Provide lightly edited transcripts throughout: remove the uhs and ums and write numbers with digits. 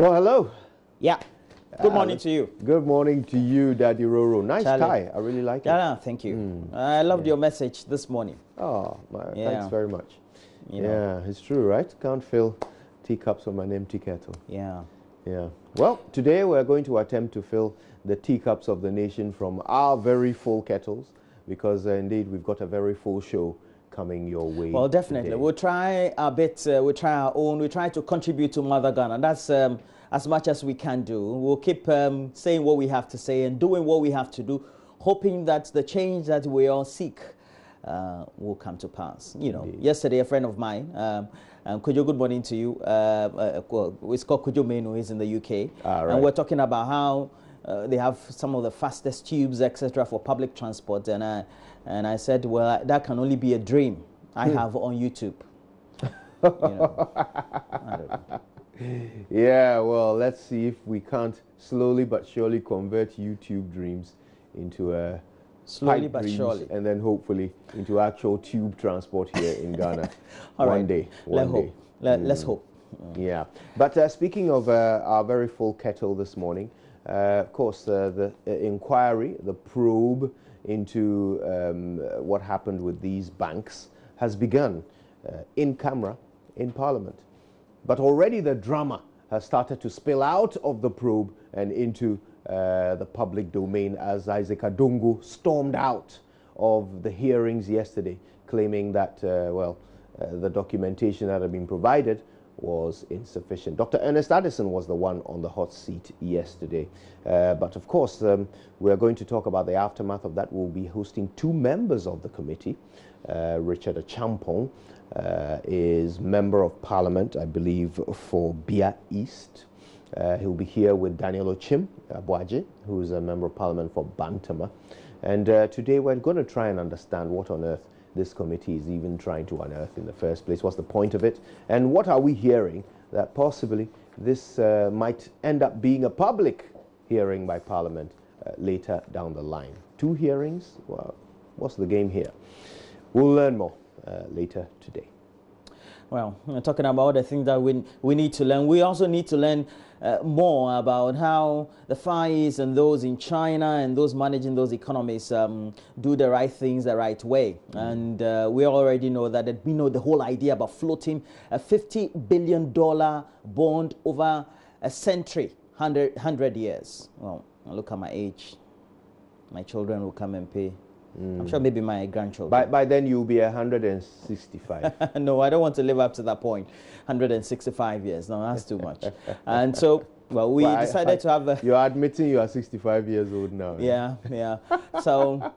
Well, hello. Yeah. Good morning to you. Good morning to you, Daddy Roro. Nice Charlie. tie. I really like it. Yeah, thank you. I loved your message this morning. Oh, thanks very much. You know. Yeah, it's true, right? Can't fill teacups from an empty kettle. Yeah. Yeah. Well, today we're going to attempt to fill the teacups of the nation from our very full kettles, because indeed we've got a very full show coming your way. Well, definitely. Today. We'll try our bit. We'll try our own. We try to contribute to Mother Ghana. That's as much as we can do. We'll keep saying what we have to say and doing what we have to do, hoping that the change that we all seek will come to pass. You know, yesterday a friend of mine, Kujo, good morning to you. It's called Kujo Menu, he's in the UK. Right. And we're talking about how they have some of the fastest tubes, etc., for public transport. And I said, well, that can only be a dream I have on YouTube. You know, I don't know. Yeah, well, let's see if we can't slowly but surely convert YouTube dreams into a slowly but surely, and then hopefully into actual tube transport here in Ghana. One day. Let's hope. Yeah. But speaking of our very full kettle this morning, of course, the inquiry, the probe into what happened with these banks has begun in camera in Parliament. But already the drama has started to spill out of the probe and into the public domain as Isaac Adongo stormed out of the hearings yesterday, claiming that, the documentation that had been provided was insufficient. Dr. Ernest Addison was the one on the hot seat yesterday. But of course, we are going to talk about the aftermath of that. We'll be hosting two members of the committee. Richard Achampong is Member of Parliament, I believe, for Bia East. He'll be here with Daniel Ochim Abuaje, who's a Member of Parliament for Bantama. And today we're going to try and understand what on earth this committee is even trying to unearth in the first place. What's the point of it? And what are we hearing that possibly this might end up being a public hearing by Parliament later down the line? Two hearings? Well, what's the game here? We'll learn more later today. Well, we're talking about the things that we need to learn. We also need to learn more about how the Far East and those in China and those managing those economies do the right things the right way. And we already know that we know the whole idea about floating a $50 billion bond over a century, 100 years. Well, look at my age. My children will come and pay. I'm sure maybe my grandchildren. By then you'll be 165. No, I don't want to live up to that point. 165 years. No, that's too much. And so, well, we decided to have a... You're admitting you are 65 years old now. Yeah, yeah. So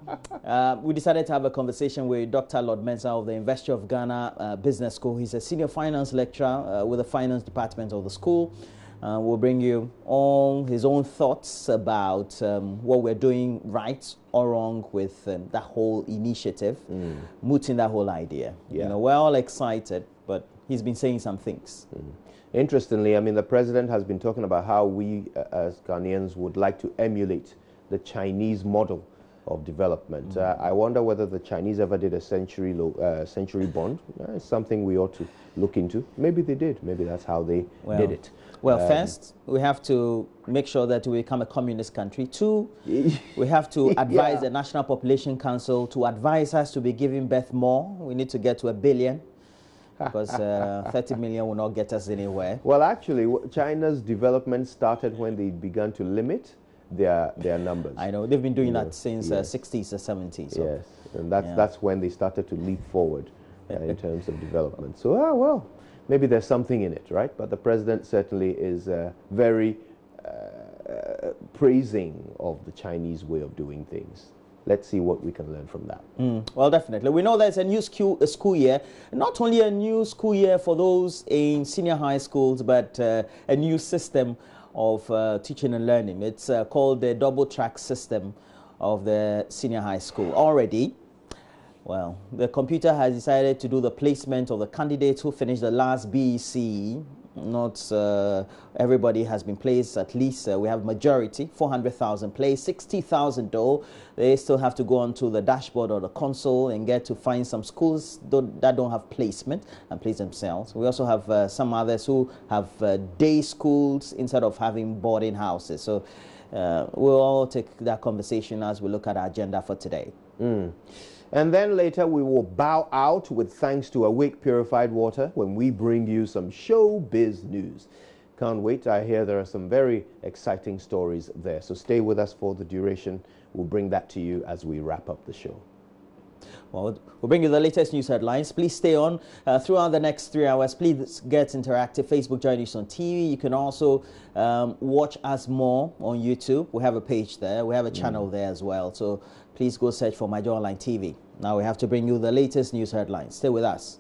we decided to have a conversation with Dr. Lord Mensah of the University of Ghana Business School. He's a senior finance lecturer with the finance department of the school. We'll bring you all his own thoughts about what we're doing right or wrong with that whole initiative, mooting that whole idea. Yeah. You know, we're all excited, but he's been saying some things. Interestingly, I mean, the president has been talking about how we as Ghanaians would like to emulate the Chinese model of development. I wonder whether the Chinese ever did a century bond. It's something we ought to look into. Maybe they did. Maybe that's how they did it. Well, first, we have to make sure that we become a communist country. Two, we have to advise the National Population Council to advise us to be giving birth more. We need to get to 1 billion, because 30 million will not get us anywhere. Well, actually, China's development started when they began to limit their numbers. I know. They've been doing that since 60s or 70s. So. Yes, and that's when they started to leap forward in terms of development. So, well, maybe there's something in it, right? But the president certainly is very praising of the Chinese way of doing things. Let's see what we can learn from that. Well, definitely. We know there's a new school year. Not only a new school year for those in senior high schools, but a new system of teaching and learning. It's called the double track system of the senior high school. Already, the computer has decided to do the placement of the candidates who finished the last BEC Not everybody has been placed. At least we have majority, 400,000 placed, 60,000 though. They still have to go onto the dashboard or the console and get to find some schools that don't have placement and place themselves. We also have some others who have day schools instead of having boarding houses. So we'll all take that conversation as we look at our agenda for today. And then later we will bow out with thanks to Awake Purified Water when we bring you some showbiz news. Can't wait. I hear there are some very exciting stories there. So stay with us for the duration. We'll bring that to you as we wrap up the show. Well, we'll bring you the latest news headlines. Please stay on throughout the next 3 hours. Please get interactive. Facebook, JoyNews on TV. You can also watch us more on YouTube. We have a page there. We have a channel there as well. So please go search for My Joy Online TV. Now we have to bring you the latest news headlines. Stay with us.